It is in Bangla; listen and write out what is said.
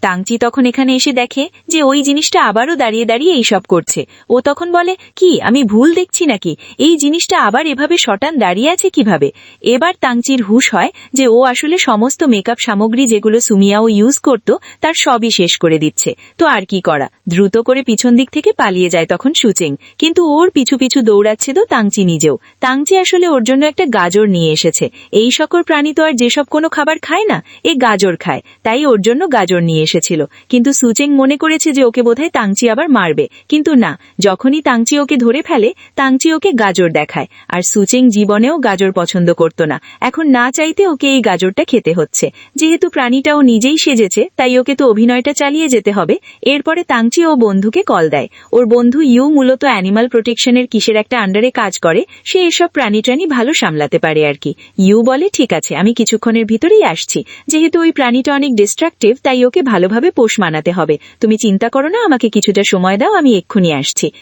তাংচি তখন এখানে এসে দেখে যে ওই জিনিসটা আবারও দাঁড়িয়ে দাঁড়িয়ে এইসব করছে। ও তখন বলে, কি আমি ভুল দেখছি নাকি? এই জিনিসটা আবার এভাবে শটান দাঁড়িয়ে আছে কিভাবে? এবার তাংচির হুঁশ হয় যে ও আসলে সমস্ত মেকআপ সামগ্রী যেগুলো সুমিয়াও ইউজ করত তার সবই শেষ করে দিচ্ছে। তো আর কি করা, দ্রুত করে পিছন দিক থেকে পালিয়ে যায় তখন সুচেং। কিন্তু ওর পিছু পিছু দৌড়াচ্ছে তো তাংচি নিজেও। তাংচি আসলে ওর জন্য একটা গাজর নিয়ে এসেছে। এই সকল প্রাণী তো আর যেসব কোনো খাবার খায় না, এ গাজর খায়, তাই ওর জন্য গাজর নিয়ে এসেছিল। কিন্তু সুচেং মনে করেছে যে ওকে বোধহয় তাংচি আবার মারবে, কিন্তু না, যখনই তাংচি ওকে ধরে ফেলে তাংচি ওকে গাজর দেখায়। আর সুচেং জীবনেও গাজর পছন্দ করত না, এখন না চাইতে ওকে এই গাজরটা খেতে হচ্ছে। যেহেতু প্রাণীটাও নিজেই সেজেছে তাই ওকে তো অভিনয়টা চালিয়ে যেতে হবে। এরপরে তাংচি ও বন্ধুকে কল দেয়। ওর বন্ধু ইউ মূলত অ্যানিমাল প্রোটেকশনের কিসের একটা আন্ডারে কাজ করে, সে এসব প্রাণী ভালো সামলাতে পারে আর কি। ইউ বলে, ঠিক আছে, আমি কিছুক্ষণের ভিতরেই আসছি। যেহেতু ওই প্রাণীটা অনেক ডিস্ট্রাকটিভ তাই ওকে ভালোভাবে পোষ মানাতে হবে। তুমি চিন্তা করো না, আমাকে কিছুটা সময় দাও, আমি এক্ষুনি আসছি।